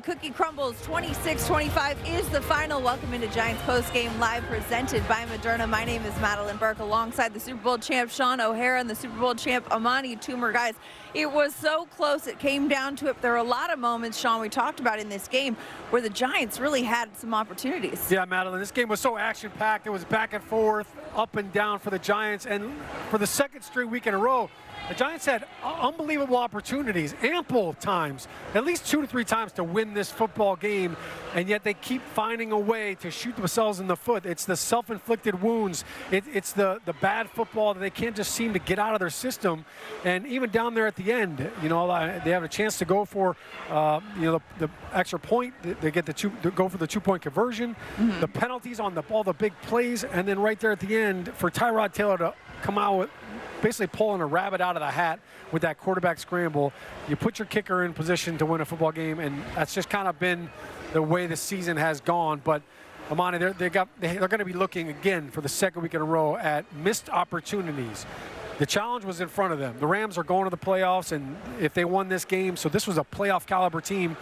cookie crumbles. 26-25 is the final. Welcome into Giants Postgame Live, presented by Moderna. My name is Madelyn Burke, alongside the Super Bowl champ Shaun and the Super Bowl champ Amani. Toomer, guys, it was so close. It came down to it. There were a lot of moments, Shaun, we talked about in this game where the Giants really had some opportunities. Yeah, Madelyn, this game was so action-packed. It was back and forth, up and down for the Giants. And for the second straight week in a row, the Giants had unbelievable opportunities, ample times, at least 2 to 3 times to win this football game, and yet they keep finding a way to shoot themselves in the foot. It's the self-inflicted wounds. It's the bad football that they can't just seem to get out of their system. And even down there at the end, they have a chance to go for, the extra point. They get to go for the 2-point conversion, the penalties on all the big plays, and then right there at the end for Tyrod Taylor to come out with basically pulling a rabbit out of the hat with that quarterback scramble. You put your kicker in position to win a football game, and that's just kind of been the way the season has gone. But Amani, they're going to be looking again for the second week in a row at missed opportunities. The challenge was in front of them. The Rams are going to the playoffs, and if they won this game, so this was a playoff caliber team,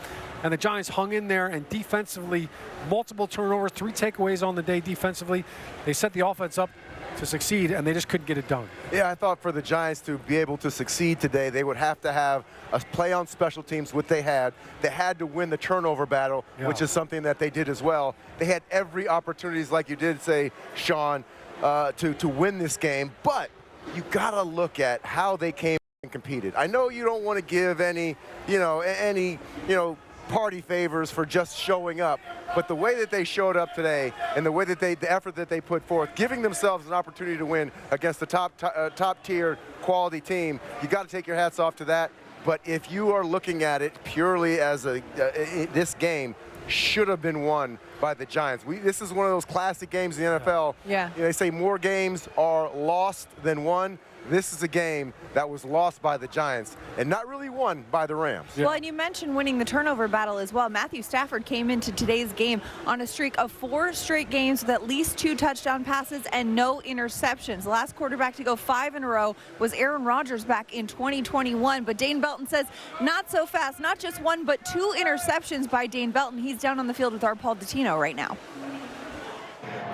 and the Giants hung in there, and defensively, multiple turnovers, 3 takeaways on the day defensively. They set the offense up to succeed, and they just couldn't get it done. Yeah, I thought for the Giants to be able to succeed today, they would have to have a play on special teams, what they had. They had to win the turnover battle, which is something that they did as well. They had every opportunity, like you did say, Shaun, to win this game, but you got to look at how they came and competed. I know you don't want to give any party favors for just showing up, but the way that they showed up today and the way that the effort that they put forth, giving themselves an opportunity to win against the top tier quality team, you got to take your hats off to that. But if you are looking at it purely as this game should have been won by the Giants. This is one of those classic games in the NFL. Yeah. They say more games are lost than won. This is a game that was lost by the Giants and not really won by the Rams. Well, and you mentioned winning the turnover battle as well. Matthew Stafford came into today's game on a streak of 4 straight games with at least 2 touchdown passes and no interceptions. The last quarterback to go 5 in a row was Aaron Rodgers back in 2021. But Dane Belton says not so fast. Not just 1, but 2 interceptions by Dane Belton. He's down on the field with our Paul Dottino right now.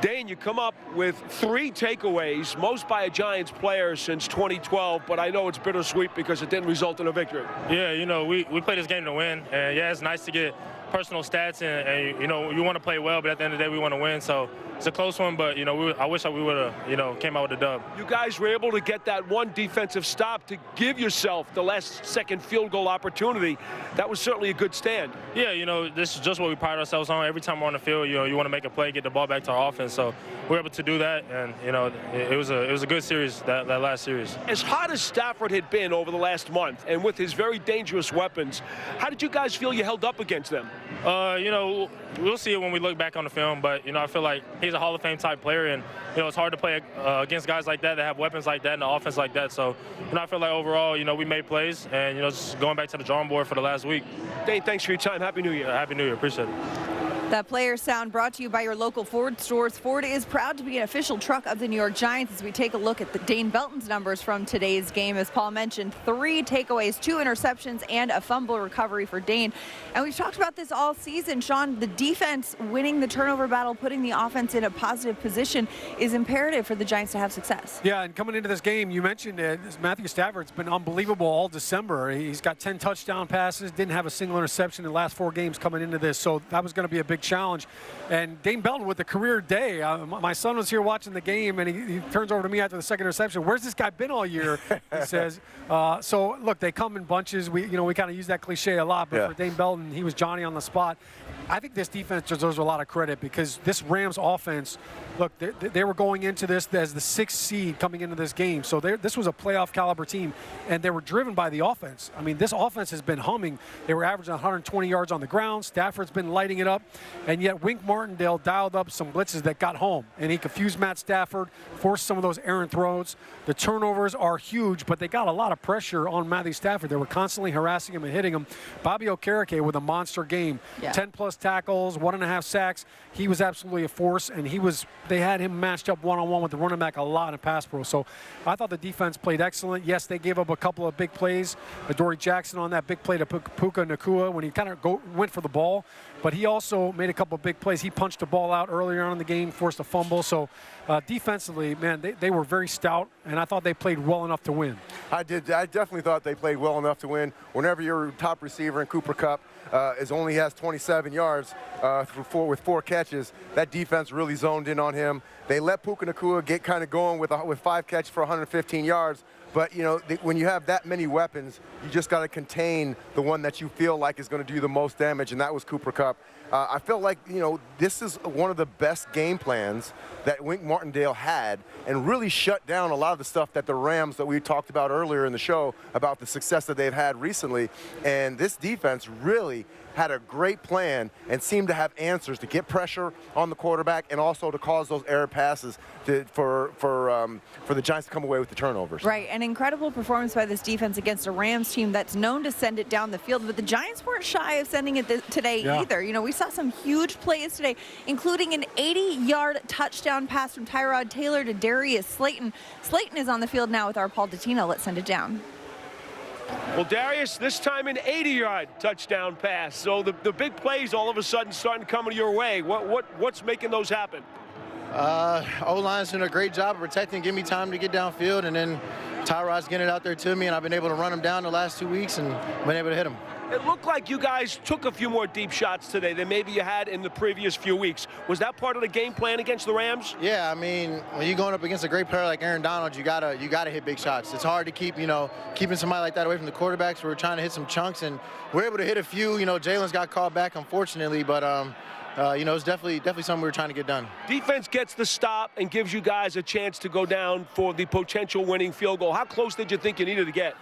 Dane, you come up with 3 takeaways, most by a Giants player since 2012, but I know it's bittersweet because it didn't result in a victory. Yeah, we play this game to win, and yeah, it's nice to get personal stats, and you want to play well, but at the end of the day, we want to win. So it's a close one, but I wish we would have came out with a dub. You guys were able to get that one defensive stop to give yourself the last-second field goal opportunity. That was certainly a good stand. Yeah, this is just what we pride ourselves on. Every time we're on the field, you want to make a play, get the ball back to our offense. So we're able to do that, and it was a good series, that last series. As hot as Stafford had been over the last month, and with his very dangerous weapons, how did you guys feel you held up against them? We'll see it when we look back on the film, but I feel like he's a Hall of Fame type player, and it's hard to play against guys like that have weapons like that and an offense like that. So I feel like overall, we made plays, and just going back to the drawing board for the last week. Dane, thanks for your time. Happy New Year. Happy New Year. Appreciate it. That player sound brought to you by your local Ford stores. Ford is proud to be an official truck of the New York Giants as we take a look at the Dane Belton's numbers from today's game. As Paul mentioned, 3 takeaways, 2 interceptions, and a fumble recovery for Dane. And we've talked about this all season, Shaun. The defense winning the turnover battle, putting the offense in a positive position is imperative for the Giants to have success. Yeah, and coming into this game, you mentioned Matthew Stafford's been unbelievable all December. He's got 10 touchdown passes, didn't have a single interception in the last 4 games coming into this, so that was going to be a big challenge. And Dane Belton with a career day. My son was here watching the game, and he turns over to me after the second interception. Where's this guy been all year? He says. So look, they come in bunches. We kind of use that cliche a lot, but for Dane Belton, he was Johnny on the spot. I think this defense deserves a lot of credit because this Rams offense, look, they were going into this as the 6th seed coming into this game. So this was a playoff caliber team, and they were driven by the offense. I mean, this offense has been humming. They were averaging 120 yards on the ground. Stafford's been lighting it up. And yet Wink Martindale dialed up some blitzes that got home, and he confused Matt Stafford, forced some of those errant throws. The turnovers are huge, but they got a lot of pressure on Matthew Stafford. They were constantly harassing him and hitting him. Bobby Okereke with a monster game, 10+ tackles, 1.5 sacks. He was absolutely a force, and they had him matched up one-on-one with the running back a lot in pass pro. So I thought the defense played excellent. Yes, they gave up a couple of big plays. Dory Jackson on that big play to Puka Nacua when he kind of went for the ball, but he also made a couple of big plays. He punched the ball out earlier on in the game, forced a fumble. So defensively, man, they were very stout, and I thought they played well enough to win. I definitely thought they played well enough to win. Whenever your top receiver in Cooper Kupp only has 27 yards with 4 catches, that defense really zoned in on him. They let Puka Nacua get kind of going with 5 catches for 115 yards. But, you know, when you have that many weapons, you just got to contain the one that you feel like is going to do the most damage, and that was Cooper Kupp. I felt like, you know, this is one of the best game plans that Wink Martindale had, and really shut down a lot of the stuff that the Rams that we talked about earlier in the show about the success that they've had recently. And this defense really had a great plan and seemed to have answers to get pressure on the quarterback and also to cause those error passes for the Giants to come away with the turnovers. Right, an incredible performance by this defense against a Rams team that's known to send it down the field, but the Giants weren't shy of sending it today either. You know, we saw some huge plays today, including an 80-yard touchdown pass from Tyrod Taylor to Darius Slayton. Slayton is on the field now with our Paul Dottino. Let's send it down. Well, Darius, this time an 80-yard touchdown pass. So the big plays all of a sudden starting coming your way. What's making those happen? O-line's doing a great job of protecting, giving me time to get downfield, and then Tyrod's getting it out there to me, and I've been able to run him down the last 2 weeks and been able to hit him. It looked like you guys took a few more deep shots today than maybe you had in the previous few weeks. Was that part of the game plan against the Rams? Yeah, I mean, when you're going up against a great player like Aaron Donald, you gotta hit big shots. It's hard to keeping somebody like that away from the quarterbacks. We're trying to hit some chunks, and we're able to hit a few. You know, Jalen's got called back, unfortunately, but you know, it's definitely something we were trying to get done. Defense gets the stop and gives you guys a chance to go down for the potential winning field goal. How close did you think you needed to get?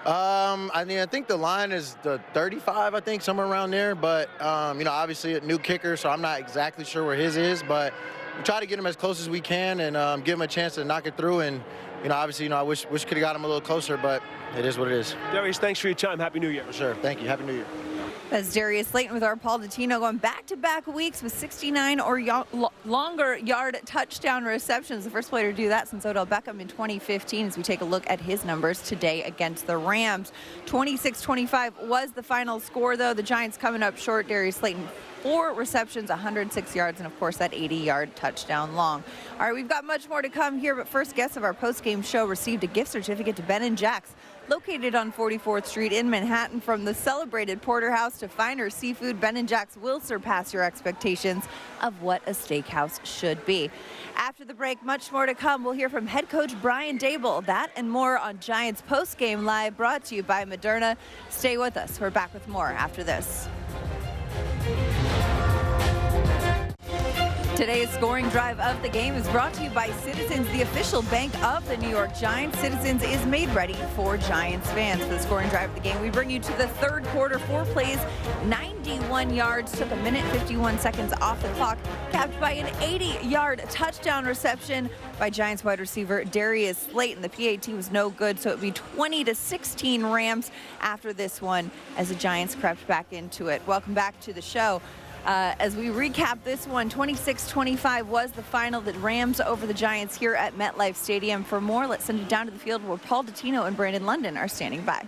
I think the line is the 35, I think, somewhere around there. But, you know, obviously a new kicker, so I'm not exactly sure where his is. But we try to get him as close as we can and give him a chance to knock it through. And, you know, obviously, you know, I wish could have got him a little closer, but it is what it is. Darius, thanks for your time. Happy New Year. For sure. Thank you. Happy New Year. That's Darius Slayton with our Paul Dottino going back-to-back weeks with 69 or longer yard touchdown receptions. The first player to do that since Odell Beckham in 2015 as we take a look at his numbers today against the Rams. 26-25 was the final score, though. The Giants coming up short. Darius Slayton, 4 receptions, 106 yards, and, of course, that 80-yard touchdown long. All right, we've got much more to come here, but first, guests of our post-game show received a gift certificate to Ben & Jack's, located on 44th Street in Manhattan. From the celebrated porterhouse to finer seafood, Ben & Jack's will surpass your expectations of what a steakhouse should be. After the break, much more to come. We'll hear from head coach Brian Daboll. That and more on Giants Postgame Live, brought to you by Moderna. Stay with us. We're back with more after this. Today's scoring drive of the game is brought to you by Citizens, the official bank of the New York Giants. Citizens is made ready for Giants fans. For the scoring drive of the game, we bring you to the third quarter. 4 plays, 91 yards, took a minute 51 seconds off the clock, capped by an 80-yard touchdown reception by Giants wide receiver Darius Slayton. The PAT was no good, so it would be 20-16 Rams after this one as the Giants crept back into it. Welcome back to the show. As we recap this one, 26-25 was the final. The Rams over the Giants here at MetLife Stadium. For more, let's send it down to the field where Paul Dottino and Brandon London are standing by.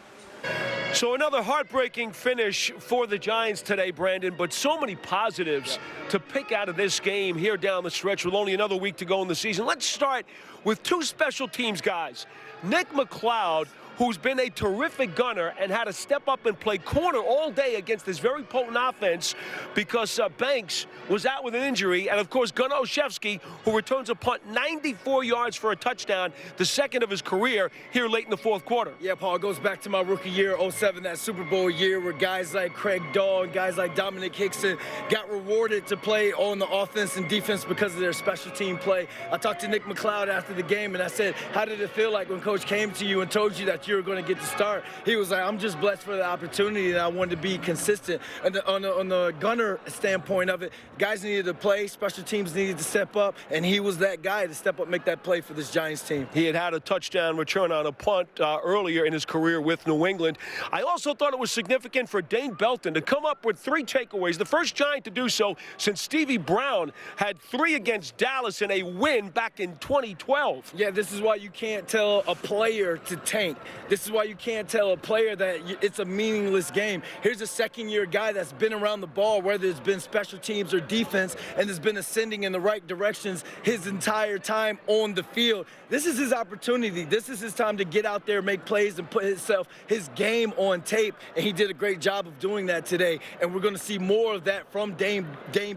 So another heartbreaking finish for the Giants today, Brandon, but so many positives to pick out of this game here down the stretch with only another week to go in the season. Let's start with 2 special teams guys. Nick McLeod, who's been a terrific gunner and had to step up and play corner all day against this very potent offense because Banks was out with an injury. And, of course, Gunnar Olszewski, who returns a punt 94 yards for a touchdown, the second of his career here late in the fourth quarter. Yeah, Paul, it goes back to my rookie year, 07, that Super Bowl year where guys like Craig Dahl and guys like Dominic Hickson got rewarded to play on the offense and defense because of their special team play. I talked to Nick McLeod after the game, and I said, how did it feel like when Coach came to you and told you that like you were going to get the start. He was like, I'm just blessed for the opportunity, and I wanted to be consistent. And on the gunner standpoint of it, guys needed to play, special teams needed to step up, and he was that guy to step up, make that play for this Giants team. He had a touchdown return on a punt earlier in his career with New England. I also thought it was significant for Dane Belton to come up with 3 takeaways, the first Giant to do so since Stevie Brown had 3 against Dallas in a win back in 2012. Yeah, this is why you can't tell a player to tank. This is why you can't tell a player that it's a meaningless game. Here's a second-year guy that's been around the ball, whether it's been special teams or defense, and has been ascending in the right directions his entire time on the field. This is his opportunity. This is his time to get out there, make plays, and put his game on tape, and he did a great job of doing that today. And we're going to see more of that from Dane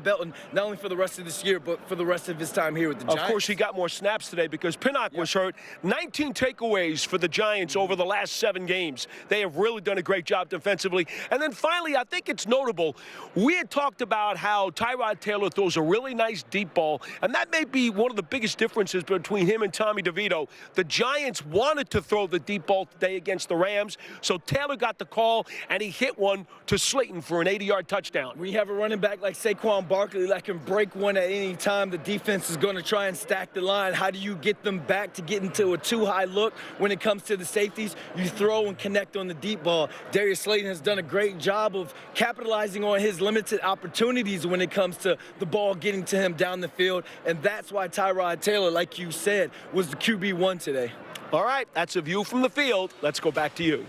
Belton, not only for the rest of this year, but for the rest of his time here with the Giants. Of course, he got more snaps today because Pinnock was hurt. 19 takeaways for the Giants over the last 7 games. They have really done a great job defensively. And then finally, I think it's notable, we had talked about how Tyrod Taylor throws a really nice deep ball, and that may be one of the biggest differences between him and Tommy DeVito. The Giants wanted to throw the deep ball today against the Rams, so Taylor got the call, and he hit one to Slayton for an 80-yard touchdown. When you have a running back like Saquon Barkley that can break one at any time, the defense is going to try and stack the line. How do you get them back to get into a too-high look when it comes to the safeties? You throw and connect on the deep ball. Darius Slayton has done a great job of capitalizing on his limited opportunities when it comes to the ball getting to him down the field, and that's why Tyrod Taylor, like you said, was the QB1 today. All right, that's a view from the field. Let's go back to you.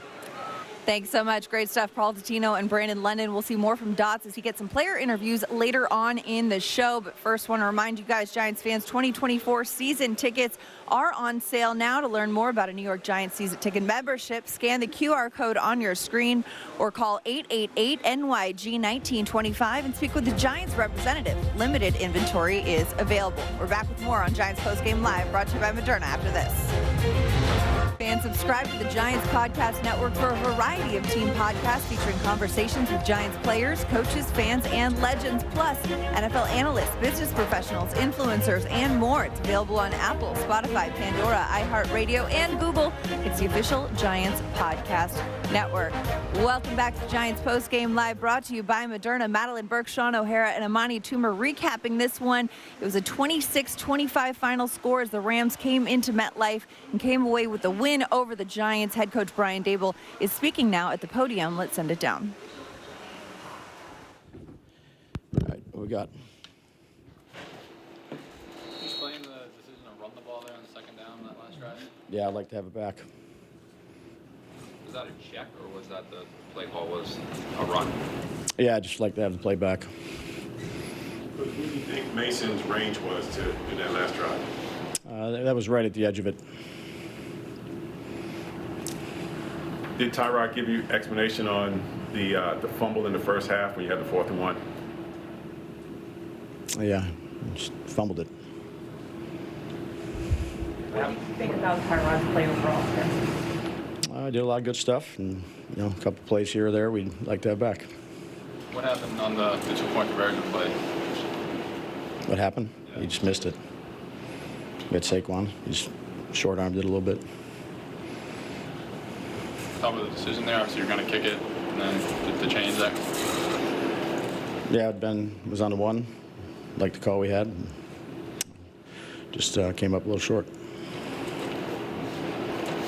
Thanks so much. Great stuff, Paul Tatino and Brandon London. We'll see more from Dots as he gets some player interviews later on in the show. But first, want to remind you guys, Giants fans, 2024 season tickets are on sale now. To learn more about a New York Giants season ticket membership, scan the QR code on your screen or call 888-NYG-1925 and speak with the Giants representative. Limited inventory is available. We're back with more on Giants Postgame Live, brought to you by Moderna after this. Fans, subscribe to the Giants Podcast Network for a variety of team podcasts featuring conversations with Giants players, coaches, fans, and legends, plus NFL analysts, business professionals, influencers, and more. It's available on Apple, Spotify, Pandora, iHeartRadio, and Google. It's the official Giants Podcast Network. Welcome back to Giants Postgame Live, brought to you by Moderna. Madelyn Burke, Shaun O'Hara, and Amani Toomer recapping this one. It was a 26-25 final score as the Rams came into MetLife and came away with the win over the Giants. Head coach Brian Daboll is speaking now at the podium. Let's send it down. All right, what we got? Can you explain the decision to run the ball there on the second down on that last drive? Yeah, I'd like to have it back. Was that a check, or was that the play call was a run? Yeah, I'd just like to have the play back. What do you think Mason's range was to do that last drive? That was right at the edge of it. Did Tyrod give you explanation on the fumble in the first half when you had the 4th and 1? Yeah, just fumbled it. What do you think about Tyrod's play overall? I did a lot of good stuff, and a couple plays here or there we'd like to have back. What happened on the 2-point conversion play? What happened? Yeah. He just missed it. We had Saquon. He just short-armed it a little bit. Talk about the decision there. Obviously, you're going to kick it, and then the change there. Yeah, Ben was on the 1, like the call we had. Just came up a little short.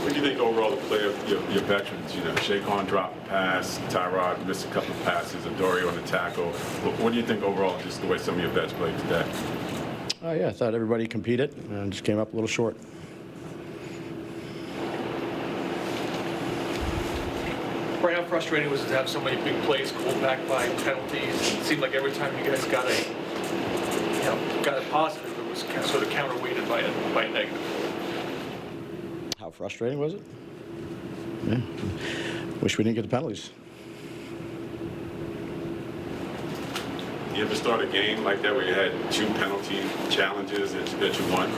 What do you think overall the play of your veterans? Shaquan dropped a pass, Tyrod missed a couple of passes, Adoree on the tackle. What do you think overall, just the way some of your vets played today? Yeah, I thought everybody competed and just came up a little short. Right, how frustrating was it to have so many big plays called back by penalties? It seemed like every time you guys got a positive, it was sort of counterweighted by a negative. How frustrating was it? Yeah. Wish we didn't get the penalties. You ever start a game like that where you had 2 penalty challenges that you won?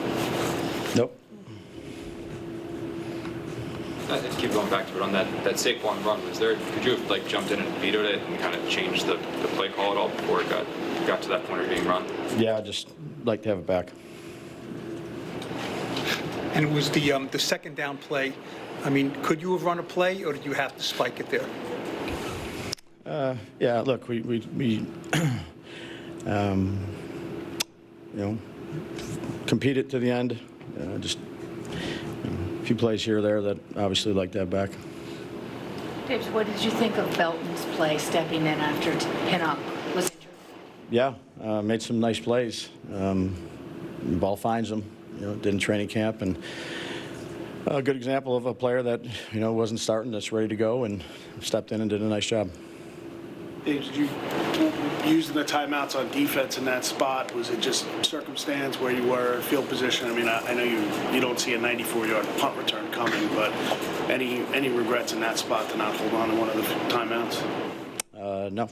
Nope. I keep going back to it on that Saquon run. Could you have jumped in and vetoed it and kind of changed the play call at all before it got to that point of being run? Yeah, I'd just like to have it back. And it was the second down play I mean, could you have run a play, or did you have to spike it there? Yeah, look, we competed to the end. Just a few plays here or there that obviously like that back. Dave, what did you think of Belton's play stepping in after Pinnock was injured? Yeah, made some nice plays. The ball finds him, did in training camp, and a good example of a player that, wasn't starting, that's ready to go, and stepped in and did a nice job. Did you using the timeouts on defense in that spot? Was it just circumstance where you were, field position? I mean, I know you don't see a 94-yard punt return coming, but any regrets in that spot to not hold on to one of the timeouts? No.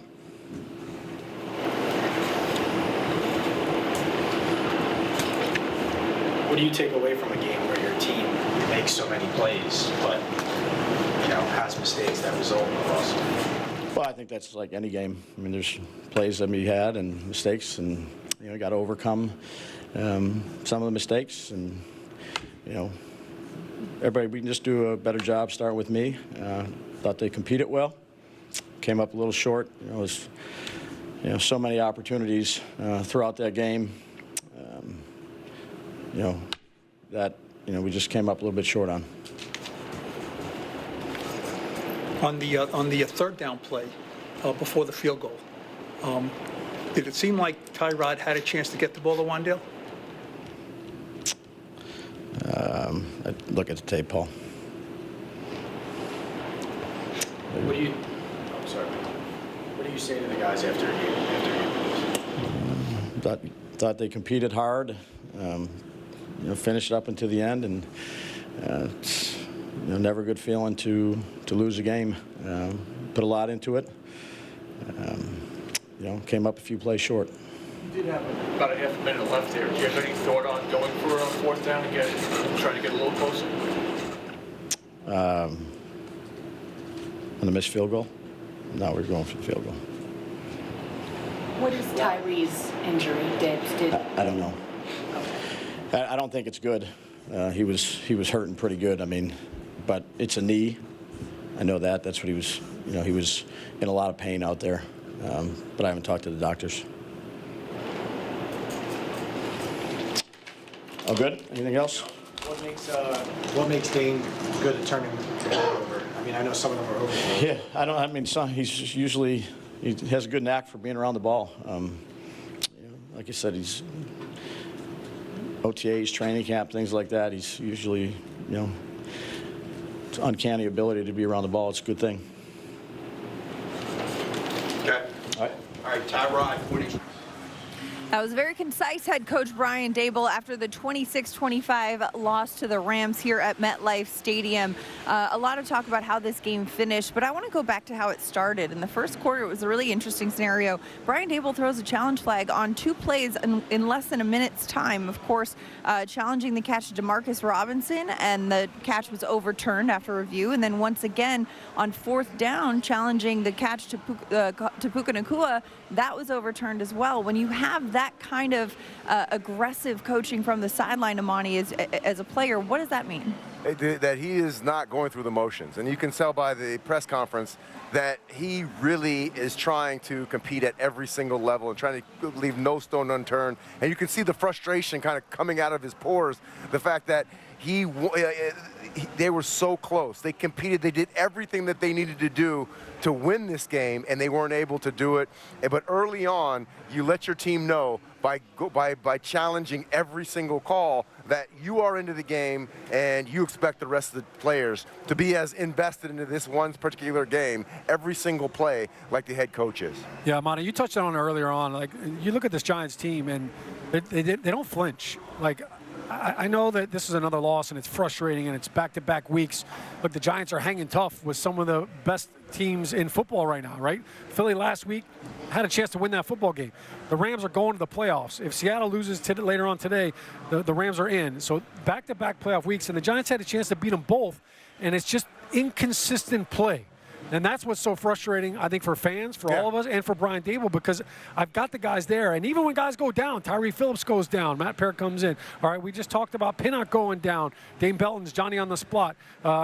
What do you take away from a game where your team makes so many plays, but has mistakes that result in a loss? Well, I think that's like any game. I mean, there's plays that we had and mistakes, and got to overcome some of the mistakes. And everybody, we can just do a better job. Starting with me, thought they competed well. Came up a little short. It was so many opportunities throughout that game. That we just came up a little bit short on. On the third down play before the field goal, did it seem like Tyrod had a chance to get the ball to Wan'Dale? I'd look at the tape, Paul. What do you say to the guys after a game? Thought they competed hard. Finished up into the end, and it's never a good feeling to lose a game. Put a lot into it. Came up a few plays short. You did have about a half a minute left here. Do you have any thought on going for a fourth down and trying to get a little closer? On the missed field goal? No, we're going for the field goal. What is Tyree's injury, Dave? I don't know. I don't think it's good. He was hurting pretty good. I mean, but it's a knee. I know that. That's what he was. He was in a lot of pain out there. But I haven't talked to the doctors. All good? Anything else? What makes Dane good at turning the ball over? I mean, I know some of them are over. Yeah, he's usually he has a good knack for being around the ball. Like I said, he's OTAs, training camp, things like that. He's usually, it's uncanny ability to be around the ball. It's a good thing. Okay. All right, Tyrod, That was very concise head coach Brian Daboll after the 26-25 loss to the Rams here at MetLife Stadium. A lot of talk about how this game finished, but I want to go back to how it started. In the first quarter, it was a really interesting scenario. Brian Daboll throws a challenge flag on 2 plays in less than a minute's time. Of course, challenging the catch to Demarcus Robinson, and the catch was overturned after review. And then once again on 4th down, challenging the catch to Puka Nacua, that was overturned as well. When you have that kind of aggressive coaching from the sideline, Amani, as a player, what does that mean? That he is not going through the motions. And you can tell by the press conference that he really is trying to compete at every single level and trying to leave no stone unturned. And you can see the frustration kind of coming out of his pores, the fact that they were so close. They competed. They did everything that they needed to do to win this game, and they weren't able to do it. But early on, you let your team know by challenging every single call that you are into the game, and you expect the rest of the players to be as invested into this one particular game, every single play, like the head coach is. Yeah, Amani, you touched on it earlier on. Like, you look at this Giants team, and they don't flinch. Like, I know that this is another loss and it's frustrating and it's back-to-back weeks. Look, the Giants are hanging tough with some of the best teams in football right now, right? Philly last week had a chance to win that football game. The Rams are going to the playoffs. If Seattle loses later on today, the Rams are in. So back-to-back playoff weeks, and the Giants had a chance to beat them both, and it's just inconsistent play. And that's what's so frustrating, I think, for fans, for all of us, and for Brian Daboll, because I've got the guys there. And even when guys go down, Tyree Phillips goes down, Matt Parrott comes in. All right, we just talked about Pinnock going down. Dane Belton's Johnny on the spot.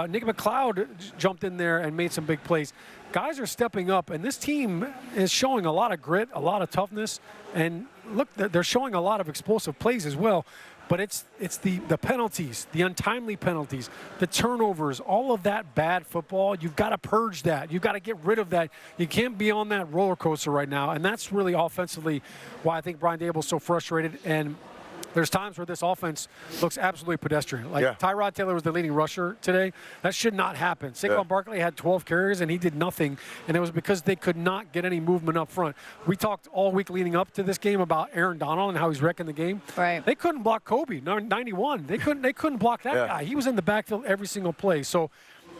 Nick McLeod jumped in there and made some big plays. Guys are stepping up, and this team is showing a lot of grit, a lot of toughness, and look, they're showing a lot of explosive plays as well. But it's the penalties, the untimely penalties, the turnovers, all of that bad football. You've got to purge that. You've got to get rid of that. You can't be on that roller coaster right now, and that's really offensively why I think Brian Daboll is so frustrated. And there's times where this offense looks absolutely pedestrian. Like Tyrod Taylor was the leading rusher today. That should not happen. Saquon Barkley had 12 carries, and he did nothing, and it was because they could not get any movement up front. We talked all week leading up to this game about Aaron Donald and how he's wrecking the game. Right. They couldn't block Kobe, 91. They couldn't block that guy. He was in the backfield every single play. So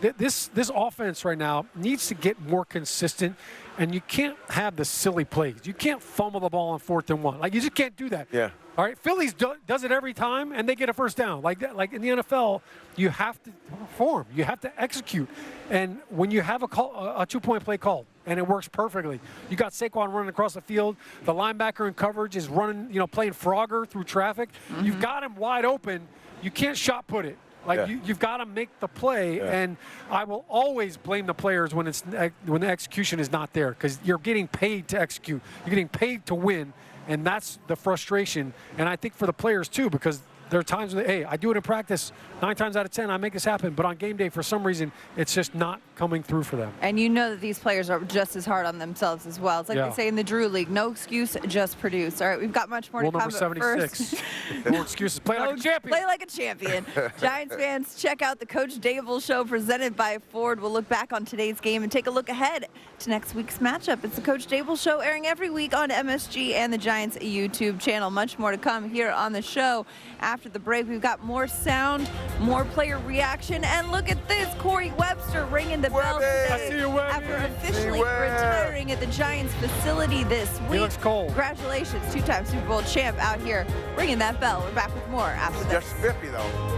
this offense right now needs to get more consistent, and you can't have the silly plays. You can't fumble the ball on 4th and 1. Like, you just can't do that. Yeah. All right, Phillies does it every time, and they get a first down. Like in the NFL, you have to perform. You have to execute. And when you have a 2-point play called, and it works perfectly, you got Saquon running across the field. The linebacker in coverage is running, playing Frogger through traffic. Mm-hmm. You've got him wide open. You can't shot put it. Like you've got to make the play, and I will always blame the players when the execution is not there, because you're getting paid to execute. You're getting paid to win. And that's the frustration. And I think for the players, too, because there are times when, hey, I do it in practice 9 times out of 10, I make this happen. But on game day, for some reason, it's just not coming through for them. And you know that these players are just as hard on themselves as well. It's like they say in the Drew League, no excuse, just produce. All right, we've got much more to come. Number 76. No excuses. Play like a champion. Play like a champion. Giants fans, check out the Coach Daboll Show presented by Ford. We'll look back on today's game and take a look ahead to next week's matchup. It's the Coach Daboll Show, airing every week on MSG and the Giants YouTube channel. Much more to come here on the show. After the break, we've got more sound, more player reaction, and look at this, Corey Webster ringing the bell today. I see you, Webby. After officially retiring at the Giants facility this week. He looks cold. Congratulations, 2-time Super Bowl champ out here ringing that bell. We're back with more after this. Just 50, though.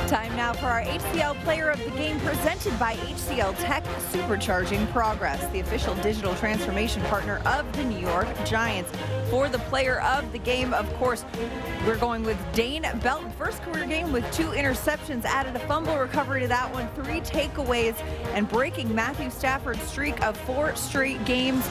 Time now for our HCL Player of the Game, presented by HCL Tech, supercharging progress, the official digital transformation partner of the New York Giants. For the Player of the Game, of course, we're going with Dane Belton. First career game with 2 interceptions, added a fumble recovery to that one, 3 takeaways, and breaking Matthew Stafford's streak of 4 straight games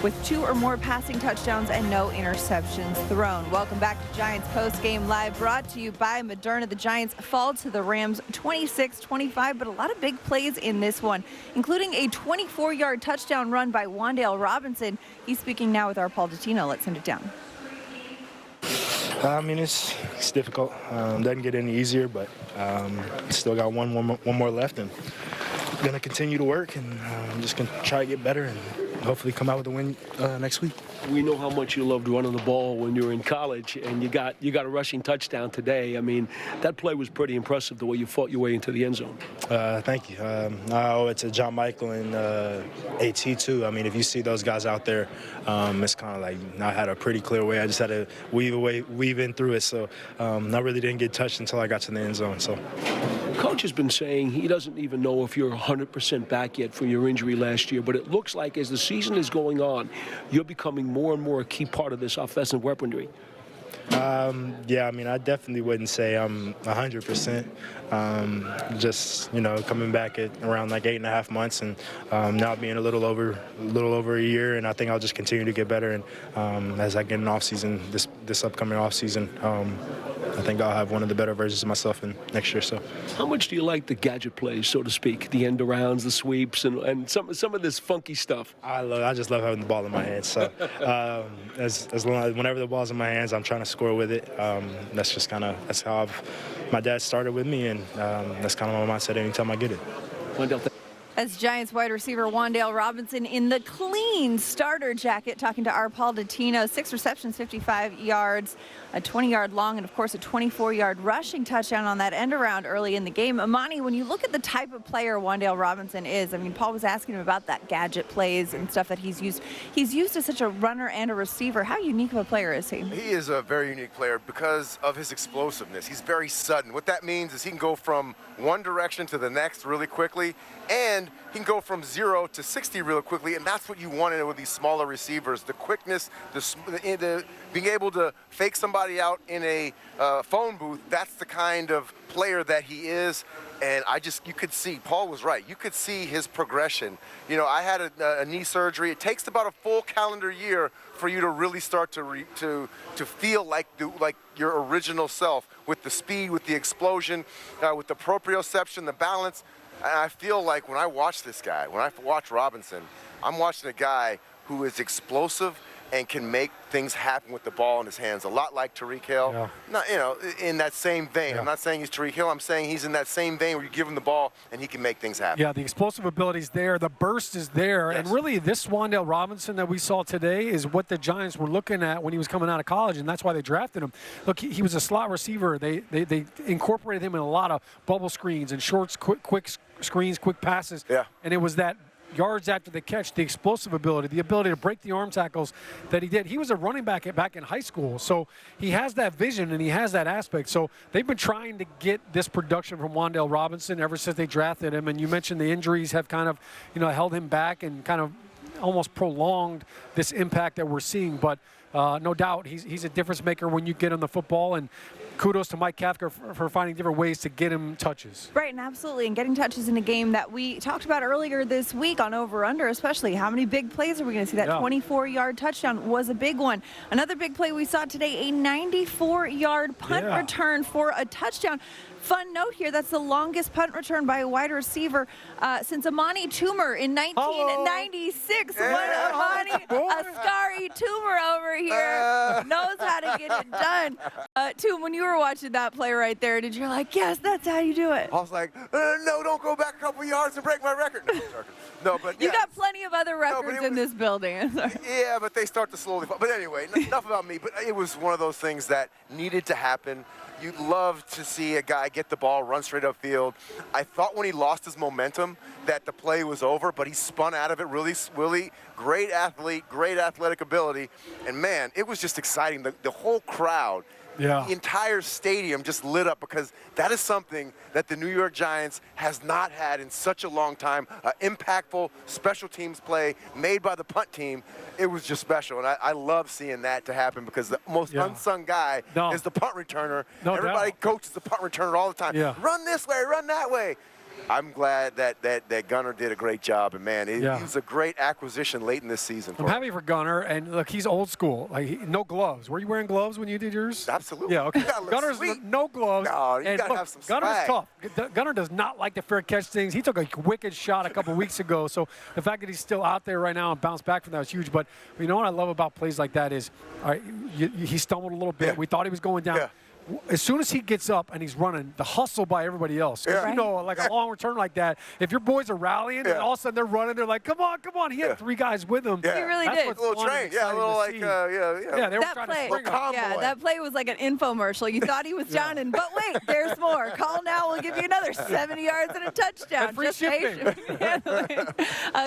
with 2 or more passing touchdowns and no interceptions thrown. Welcome back to Giants Postgame Live, brought to you by Moderna. The Giants fall to the Rams 26-25, but a lot of big plays in this one, including a 24-yard touchdown run by Wan'Dale Robinson. He's speaking now with our Paul Dottino. Let's send it down. I mean, it's difficult. Doesn't get any easier, but still got one more left, and going to continue to work, and I'm just going to try to get better and hopefully come out with a win next week. We know how much you loved running the ball when you were in college, and you got a rushing touchdown today. I mean, that play was pretty impressive, the way you fought your way into the end zone. Thank you. I owe it to John Michael and AT too. I mean, if you see those guys out there, it's kind of like I had a pretty clear way. I just had to weave in through it. So I really didn't get touched until I got to the end zone. So. Coach has been saying he doesn't even know if you're 100% back yet from your injury last year, but it looks like as the season is going on, you're becoming more and more a key part of this offensive weaponry. Yeah, I mean, I definitely wouldn't say I'm 100%. Just, coming back at around like 8.5 months, and now being a little over a year, and I think I'll just continue to get better. And as I get in off season, this upcoming off season, I think I'll have one of the better versions of myself in next year. So, how much do you like the gadget plays, so to speak, the end arounds, the sweeps, and some of this funky stuff? I just love having the ball in my hands. So, as long as whenever the ball's in my hands, I'm trying to score with it. That's how my dad started with me, and that's kind of my mindset anytime I get it. As Giants wide receiver Wan'Dale Robinson in the clean starter jacket, talking to our Paul Dottino. 6 receptions, 55 yards, a 20-yard long, and of course a 24-yard rushing touchdown on that end around early in the game. Amani, when you look at the type of player Wan'Dale Robinson is, I mean, Paul was asking him about that gadget plays and stuff that he's used. He's used as such a runner and a receiver. How unique of a player is he? He is a very unique player because of his explosiveness. He's very sudden. What that means is he can go from one direction to the next really quickly, and he can go from 0 to 60 real quickly, and that's what you wanted with these smaller receivers. The quickness, the being able to fake somebody out in a phone booth, that's the kind of player that he is. And you could see, Paul was right, you could see his progression. You know, I had a knee surgery. It takes about a full calendar year for you to really start to feel like your original self, with the speed, with the explosion, with the proprioception, the balance. And I feel like when I watch this guy, when I watch Robinson, I'm watching a guy who is explosive and can make things happen with the ball in his hands, a lot like Tyreek Hill. Yeah. Not, you know, in that same vein. Yeah. I'm not saying he's Tyreek Hill. I'm saying he's in that same vein where you give him the ball and he can make things happen. Yeah, the explosive ability is there. The burst is there. Yes. And really, this Wan'Dale Robinson that we saw today is what the Giants were looking at when he was coming out of college, and that's why they drafted him. Look, he was a slot receiver. They incorporated him in a lot of bubble screens and shorts, quick screens, quick passes. Yeah. And it was that yards after the catch, the explosive ability, the ability to break the arm tackles that he did. He was a running back back in high school, so he has that vision and he has that aspect. So they've been trying to get this production from Wan'Dale Robinson ever since they drafted him. And you mentioned the injuries have kind of, held him back and kind of almost prolonged this impact that we're seeing. But no doubt he's a difference maker when you get him the football, and kudos to Mike Kafka for finding different ways to get him touches. Right, and absolutely, and getting touches in a game that we talked about earlier this week on Over-Under, especially. How many big plays are we going to see? That 24-yard touchdown was a big one. Another big play we saw today, a 94-yard punt return for a touchdown. Fun note here, that's the longest punt return by a wide receiver since Amani Toomer in 1996. Amani, Ascari Toomer over here knows how to get it done. Toom, when you were watching that play right there, did you like, yes, that's how you do it? I was like, no, don't go back a couple yards and break my record. No, but you got plenty of other records in this building. Yeah, but they start to slowly fall. But anyway, enough about me. But it was one of those things that needed to happen. You'd love to see a guy get the ball, run straight upfield. I thought when he lost his momentum that the play was over, but he spun out of it really great athlete, great athletic ability. And, man, it was just exciting. The whole crowd, the entire stadium just lit up, because that is something that the New York Giants has not had in such a long time. Impactful special teams play made by the punt team. It was just special, and I love seeing that to happen, because the most unsung guy is the punt returner. Everybody coaches the punt returner all the time. Run this way, run that way. I'm glad that Gunner did a great job, and man, he was a great acquisition late in this season. I'm happy for Gunner, and look, he's old school. Like, no gloves. Were you wearing gloves when you did yours? Absolutely. Yeah, okay. Gunner's no gloves. No, you gotta have some swag. Gunner's tough. Gunner does not like to fair catch things. He took a wicked shot a couple weeks ago, so the fact that he's still out there right now and bounced back from that was huge. But you know what I love about plays like that is, all right, he stumbled a little bit. We thought he was going down. As soon as he gets up and he's running, the hustle by everybody else. You know, like a long return like that, if your boys are rallying and all of a sudden they're running, they're like, come on, come on. He had 3 guys with him. He really did. A little train. Yeah, a little like, yeah, they were trying to spring him. Yeah, that play was like an infomercial. You thought he was down, but wait, there's more. Call now, we'll give you another 70 yards and a touchdown. And free shipping.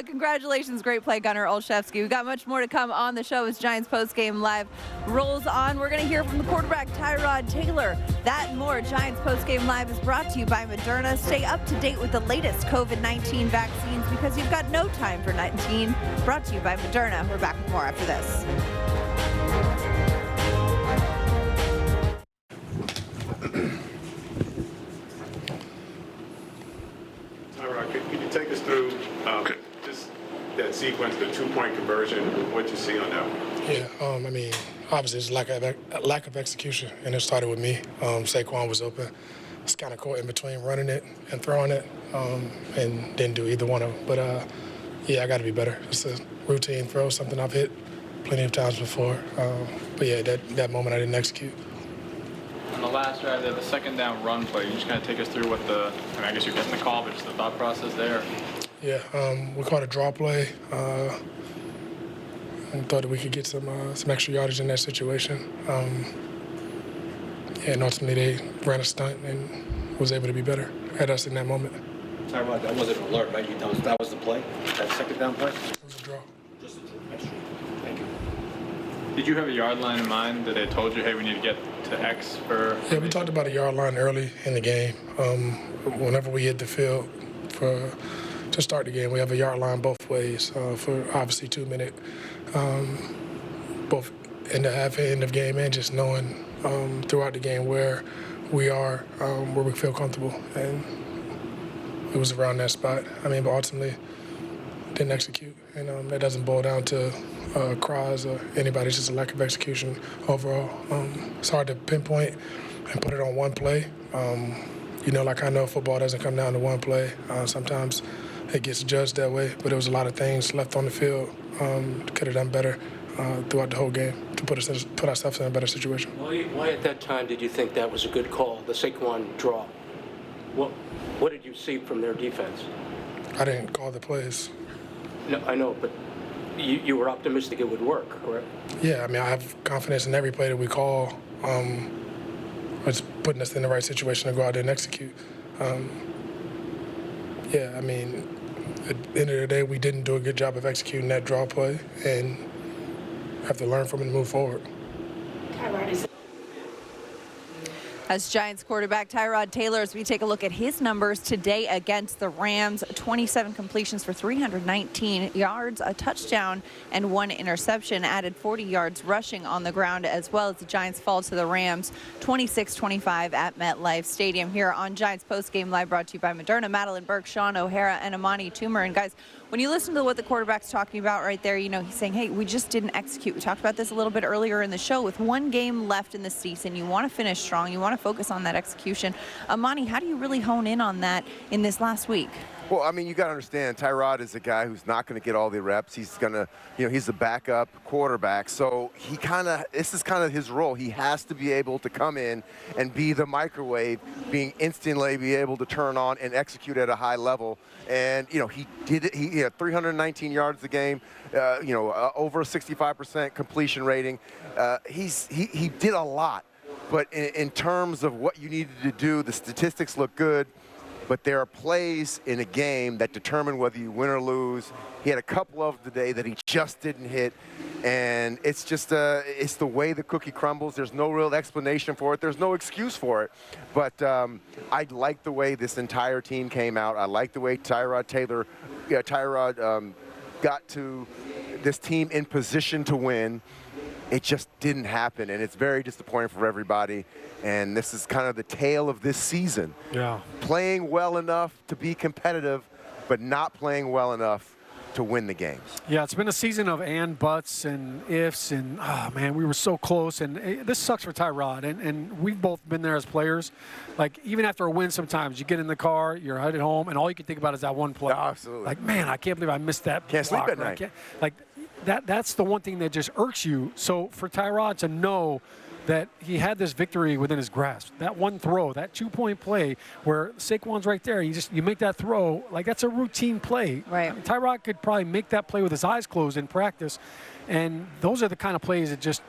Congratulations, great play, Gunnar Olszewski. We've got much more to come on the show as Giants Postgame Live rolls on. We're going to hear from the quarterback, Tyrod Taylor. That and more. Giants Postgame Live is brought to you by Moderna. Stay up to date with the latest COVID-19 vaccines, because you've got no time for 19. Brought to you by Moderna. We're back with more after this. Tyrod, could you take us through just that sequence, the 2-point conversion, what you see on that one? Yeah, I mean, obviously it's lack of execution, and it started with me. Saquon was open. It's kind of caught in between running it and throwing it, and didn't do either one of them. But, yeah, I got to be better. It's a routine throw, something I've hit plenty of times before. But, yeah, that moment I didn't execute. On the last drive, the second down run play, you just kind of take us through what I guess you're getting the call, but just the thought process there. Yeah, we caught a draw play and thought that we could get some extra yardage in that situation. And ultimately they ran a stunt and was able to be better at us in that moment. Tyrod, that wasn't an alert, right? That was the play, that second down play? It was a draw. Just a draw. Thank you. Did you have a yard line in mind that they told you, hey, we need to get to X for? Yeah, we talked about a yard line early in the game. Whenever we hit the field to start the game, we have a yard line both ways for obviously 2 minute, both in the half and end of game, and just knowing throughout the game where we are, where we feel comfortable. And it was around that spot. I mean, but ultimately didn't execute. And that doesn't boil down to cries or anybody, it's just a lack of execution overall. It's hard to pinpoint and put it on one play. Like I know football doesn't come down to one play. Sometimes it gets judged that way, but there was a lot of things left on the field. Could have done better throughout the whole game to put ourselves in a better situation. Why at that time did you think that was a good call, the Saquon draw? What did you see from their defense? I didn't call the plays. No, I know, but you were optimistic it would work, correct? Yeah, I mean, I have confidence in every play that we call. It's putting us in the right situation to go out there and execute. Yeah, I mean, at the end of the day, we didn't do a good job of executing that draw play and have to learn from it and move forward. As Giants quarterback Tyrod Taylor, as we take a look at his numbers today against the Rams, 27 completions for 319 yards, a touchdown, and 1 interception, added 40 yards rushing on the ground as well as the Giants fall to the Rams 26-25 at MetLife Stadium. Here on Giants Postgame Live, brought to you by Moderna, Madelyn Burke, Shaun, O'Hara, and Amani, Toomer. And guys, when you listen to what the quarterback's talking about right there, he's saying, hey, we just didn't execute. We talked about this a little bit earlier in the show. With one game left in the season, you want to finish strong. You want to focus on that execution. Amani, how do you really hone in on that in this last week? Well, I mean, you got to understand, Tyrod is a guy who's not going to get all the reps. He's going to, he's a backup quarterback. So this is kind of his role. He has to be able to come in and be the microwave, being instantly be able to turn on and execute at a high level. And, he did it. He had 319 yards a game, over a 65% completion rating. He did a lot. But in terms of what you needed to do, the statistics look good. But there are plays in a game that determine whether you win or lose. He had a couple of today that he just didn't hit. And it's just, it's the way the cookie crumbles. There's no real explanation for it. There's no excuse for it. But I like the way this entire team came out. I like the way Tyrod got to this team in position to win. It just didn't happen, and it's very disappointing for everybody. And this is kind of the tale of this season. Yeah. Playing well enough to be competitive, but not playing well enough to win the games. Yeah, it's been a season of and buts and ifs, and oh man, we were so close. And this sucks for Tyrod, and we've both been there as players. Like, even after a win, sometimes you get in the car, you're headed home, and all you can think about is that one play. Oh, absolutely. Like, man, I can't believe I missed that. Can't sleep at night. That's the one thing that just irks you. So for Tyrod to know that he had this victory within his grasp, that one throw, that 2-point play where Saquon's right there, you make that throw, like that's a routine play. Right. I mean, Tyrod could probably make that play with his eyes closed in practice, and those are the kind of plays that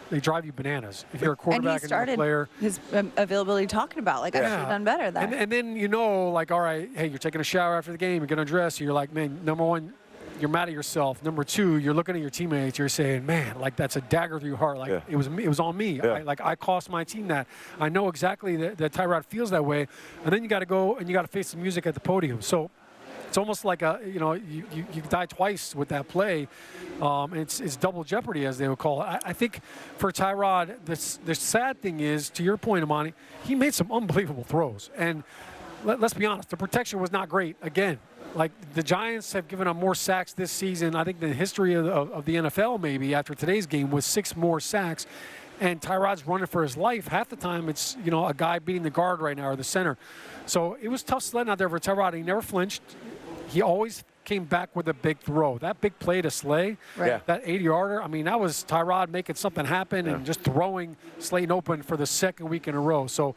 they drive you bananas. If you're a quarterback and you're a player. His availability talking about, I should have done better there. And then all right, hey, you're taking a shower after the game, you're going to dress, you're like, man, number one, you're mad at yourself. Number two, you're looking at your teammates. You're saying, man, like that's a dagger through your heart. Like it was on me. Yeah. I cost my team that. I know exactly that Tyrod feels that way. And then you got to go and you got to face the music at the podium. So it's almost like you die twice with that play. It's double jeopardy, as they would call it. I think for Tyrod, the sad thing is, to your point, Amani, he made some unbelievable throws. And let's be honest, the protection was not great again. Like, the Giants have given up more sacks this season, I think, the history of the NFL maybe after today's game, with 6 more sacks. And Tyrod's running for his life. Half the time it's, a guy beating the guard right now or the center. So it was tough sledding out there for Tyrod. He never flinched. He always came back with a big throw. That big play to Slay, Right. that 80-yarder, I mean, that was Tyrod making something happen and just throwing Slayton open for the second week in a row. So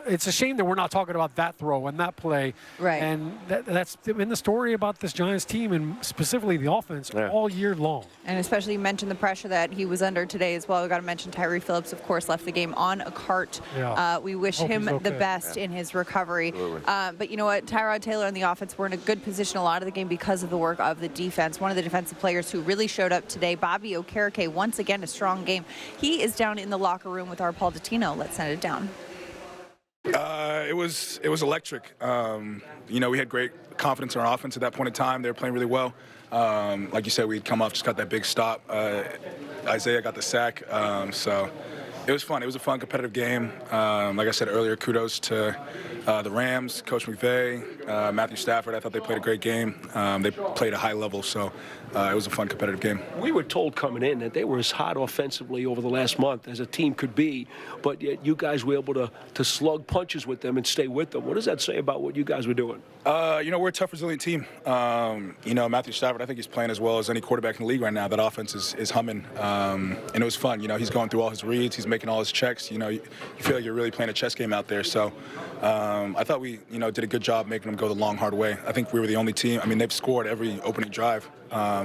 it's a shame that we're not talking about that throw and that play. Right. And that's been the story about this Giants team and specifically the offense all year long. And especially you mentioned the pressure that he was under today as well. We've got to mention Tyree Phillips, of course, left the game on a cart. Yeah. We wish Hope him he's okay. the best in his recovery. But you know what? Tyrod Taylor and the offense were in a good position a lot of the game because of the work of the defense. One of the defensive players who really showed up today, Bobby Okereke, once again a strong game. He is down in the locker room with our Paul Dottino. Let's send it down. It was electric. You know, we had great confidence in our offense at that point in time. They were playing really well. Like you said, we'd come off, just got that big stop. Isaiah got the sack. So it was fun. It was a fun, competitive game. Like I said earlier, kudos to the Rams, Coach McVay, Matthew Stafford. I thought they played a great game. They played a high level, so it was a fun, competitive game. We were told coming in that they were as hot offensively over the last month as a team could be, but yet you guys were able to slug punches with them and stay with them. What does that say about what you guys were doing? You know, we're a tough, resilient team. You know, Matthew Stafford, I think he's playing as well as any quarterback in the league right now. That offense is humming, and it was fun. You know, he's going through all his reads. He's making all his checks. You know, you feel like you're really playing a chess game out there. So I thought we, you know, did a good job making them go the long, hard way. I think we were the only team. I mean, they've scored every opening drive.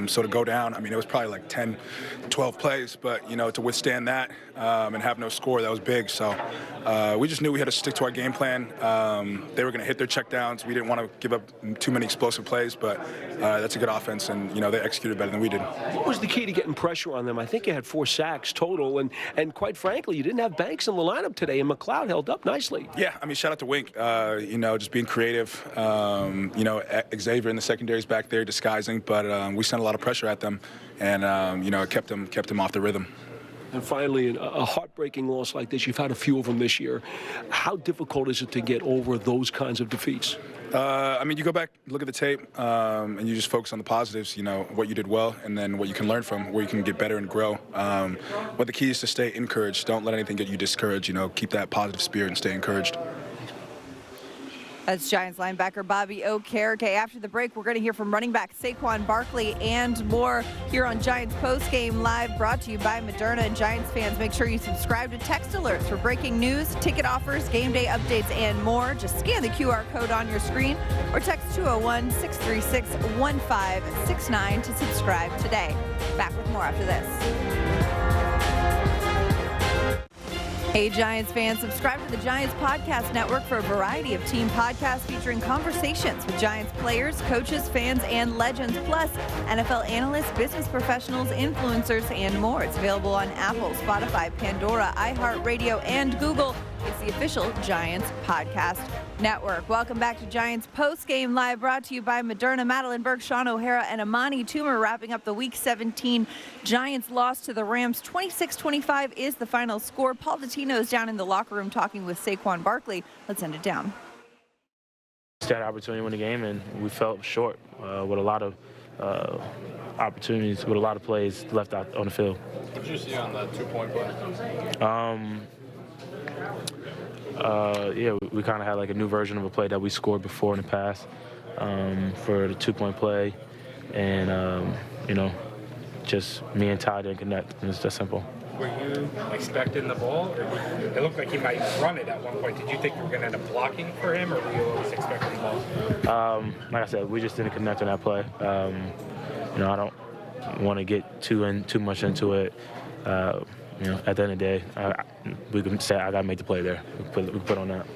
So to go down, I mean, it was probably like 10, 12 plays. But, you know, to withstand that and have no score, that was big. So we just knew we had to stick to our game plan. They were going to hit their checkdowns. We didn't want to give up too many explosive plays. But that's a good offense, and, you know, they executed better than we did. What was the key to getting pressure on them? I think you had 4 sacks total. And quite frankly, you didn't have Banks in the lineup today, and McLeod held up nicely. Yeah, I mean, shout out to Wink. You know, just being creative. You know, Xavier in the secondary is back there disguising. But we sent a lot of pressure at them, and you know, it kept them off the rhythm. And finally, a heartbreaking loss like this, you've had a few of them this year. How difficult is it to get over those kinds of defeats? I mean, you go back, look at the tape, and you just focus on the positives, you know, what you did well, and then what you can learn from, where you can get better and grow. But the key is to stay encouraged. Don't let anything get you discouraged. You know, keep that positive spirit and stay encouraged. That's Giants linebacker Bobby Okereke. After the break, we're going to hear from running back Saquon Barkley and more here on Giants Postgame Live, brought to you by Moderna. And Giants fans, make sure you subscribe to text alerts for breaking news, ticket offers, game day updates, and more. Just scan the QR code on your screen or text 201-636-1569 to subscribe today. Back with more after this. Hey, Giants fans, subscribe to the Giants Podcast Network for a variety of team podcasts featuring conversations with Giants players, coaches, fans, and legends, plus NFL analysts, business professionals, influencers, and more. It's available on Apple, Spotify, Pandora, iHeartRadio, and Google. It's the official Giants Podcast Network. Welcome back to Giants Postgame Live, brought to you by Moderna. Madelyn Burke, Shaun O'Hara, and Amani Toomer wrapping up the Week 17 Giants loss to the Rams. 26-25 is the final score. Paul Dottino is down in the locker room talking with Saquon Barkley. Let's end it down. We had an opportunity to win the game, and we felt short with a lot of opportunities, with a lot of plays left out on the field. What did you see on the 2-point play? Yeah, we kind of had like a new version of a play that we scored before in the past for the 2-point play, and you know, just me and Ty didn't connect, and it's that simple. Were you expecting the ball? Or it looked like he might run it at one point. Did you think you were going to end up blocking for him, or were you always expecting the ball? Like I said, we just didn't connect on that play. You know, I don't want to get too much into it. You know, at the end of the day, we can say I got to make the play there. We put on that.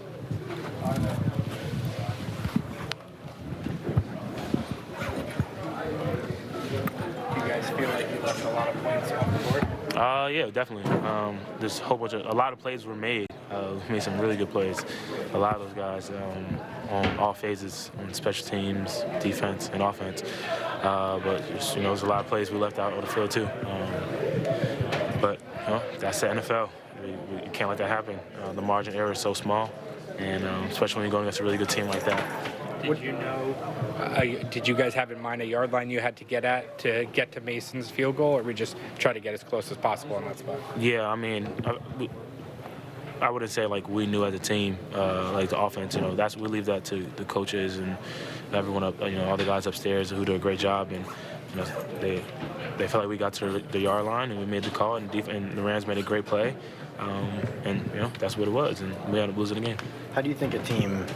Do you guys feel like you left a lot of points on the board? Yeah, definitely. There's a lot of plays were made. We made some really good plays. A lot of those guys on all phases, on special teams, defense, and offense. But just, you know, there's a lot of plays we left out on the field too. But you know, that's the NFL. We can't let that happen. The margin error is so small, and especially when you're going against a really good team like that. Did you know? Did you guys have in mind a yard line you had to get to Mason's field goal, or we just try to get as close as possible on that spot? Yeah, I mean, I wouldn't say like we knew as a team, like the offense. You know, we leave that to the coaches and everyone up. You know, all the guys upstairs who do a great job, and you know, they felt like we got to the yard line and we made the call, and the Rams made a great play, and you know that's what it was, and we ended up losing the game. How do you think a team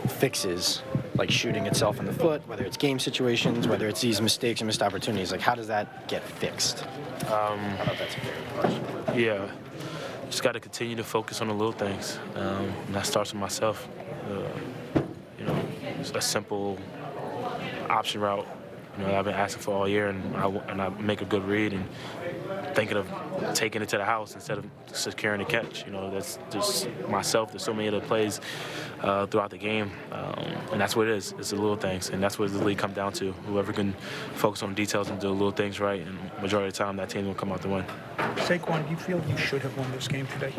fixes like shooting itself in the foot, whether it's game situations, whether it's these mistakes and missed opportunities? Like, how does that get fixed? I don't know if that's a fair question. Yeah, just got to continue to focus on the little things, and that starts with myself. You know, it's a simple option route. You know, I've been asking for all year, and I make a good read and thinking of taking it to the house instead of securing a catch. You know, that's just myself. There's so many other plays throughout the game, and that's what it is. It's the little things, and that's what the league comes down to. Whoever can focus on the details and do the little things right, and majority of the time, that team will come out to win. Saquon, do you feel you should have won this game today?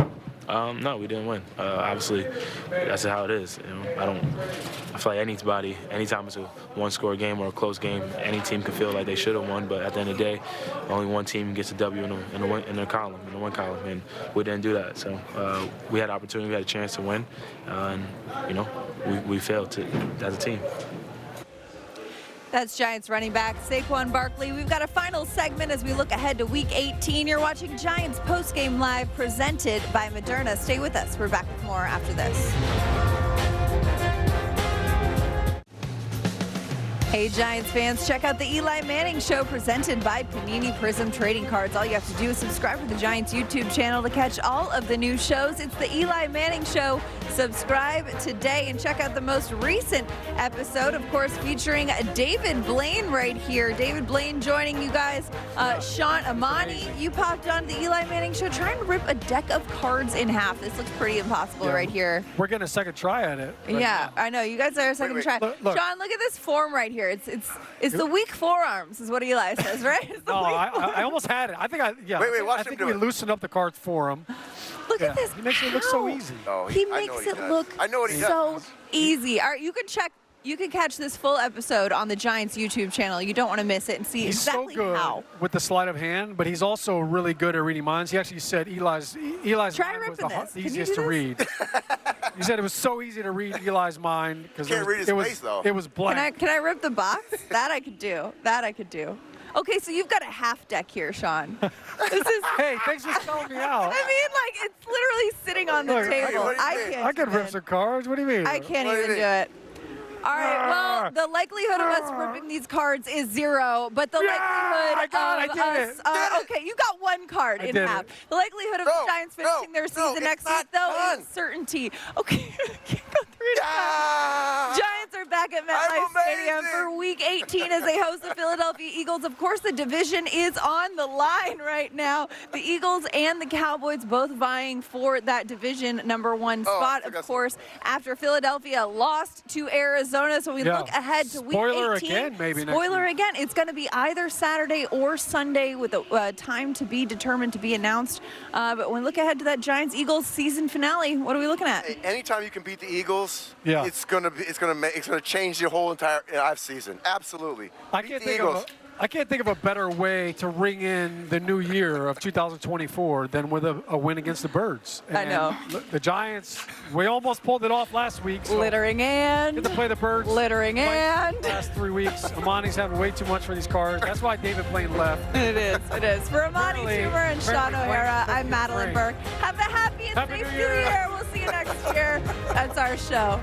No, we didn't win. Obviously, that's how it is. You know, I feel like anybody, anytime it's a one-score game or a close game, any team can feel like they should have won. But at the end of the day, only one team gets a W in the one column, and we didn't do that. So we had opportunity, we had a chance to win, and you know, we failed as a team. That's Giants running back Saquon Barkley. We've got a final segment as we look ahead to Week 18. You're watching Giants Postgame Live presented by Moderna. Stay with us. We're back with more after this. Hey, Giants fans, check out the Eli Manning Show presented by Panini Prism Trading Cards. All you have to do is subscribe to the Giants YouTube channel to catch all of the new shows. It's the Eli Manning Show. Subscribe today and check out the most recent episode, of course, featuring David Blaine right here. David Blaine joining you guys. Shaun, Amani, you popped on the Eli Manning Show trying to rip a deck of cards in half. This looks pretty impossible right here. We're getting a second try at it. Yeah, I know. You guys are a second try. Look. Shaun, look at this form right here. It's the weak forearms, is what Eli says, right? No, I almost had it. I think watch I think we loosened up the cards for him. Look at this. He makes it look so easy. Oh, He makes it look so easy. All right, you can catch this full episode on the Giants YouTube channel. You don't want to miss it and see He's exactly so good how. with the sleight of hand, but he's also really good at reading minds. He actually said Eli's Try mind was ripping this. the Can you easiest do to this? read. He said it was so easy to read Eli's mind because Can't read his face, though. It was blank. Can I rip the box? That I could do. Okay, so you've got a half deck here, Shaun. This is. Hey, thanks for telling me out. I mean, like, it's literally sitting on the table. I can rip some cards. What do you mean? I can't even do it. All right, well, the likelihood of us ripping these cards is 0, but the likelihood of us... okay, you got one card in half. The likelihood of the Giants finishing their season next week, though, is certainty. Okay, can't go through it. Giants are back at MetLife Stadium for Week 18 as they host the Philadelphia Eagles. Of course, the division is on the line right now. The Eagles and the Cowboys both vying for that division #1 spot, of course, after Philadelphia lost to Arizona. So we look ahead to Week 18. Spoiler again, maybe next Spoiler week. again. It's going to be either Saturday or Sunday with a time to be determined, to be announced. But when we look ahead to that Giants-Eagles season finale, what are we looking at? Anytime you can beat the Eagles, it's gonna change the whole entire season. Absolutely. I can't think of a better way to ring in the new year of 2024 than with a win against the Birds. I know. The Giants, we almost pulled it off last week. So Littering and. Get to play the Birds. Littering and. Last 3 weeks. Amani's having way too much for these cards. That's why David Blaine left. It is. For Amani, Toomer, and Shaun O'Hara, I'm Madelyn Burke. Have a happy and safe New Year. We'll see you next year. That's our show.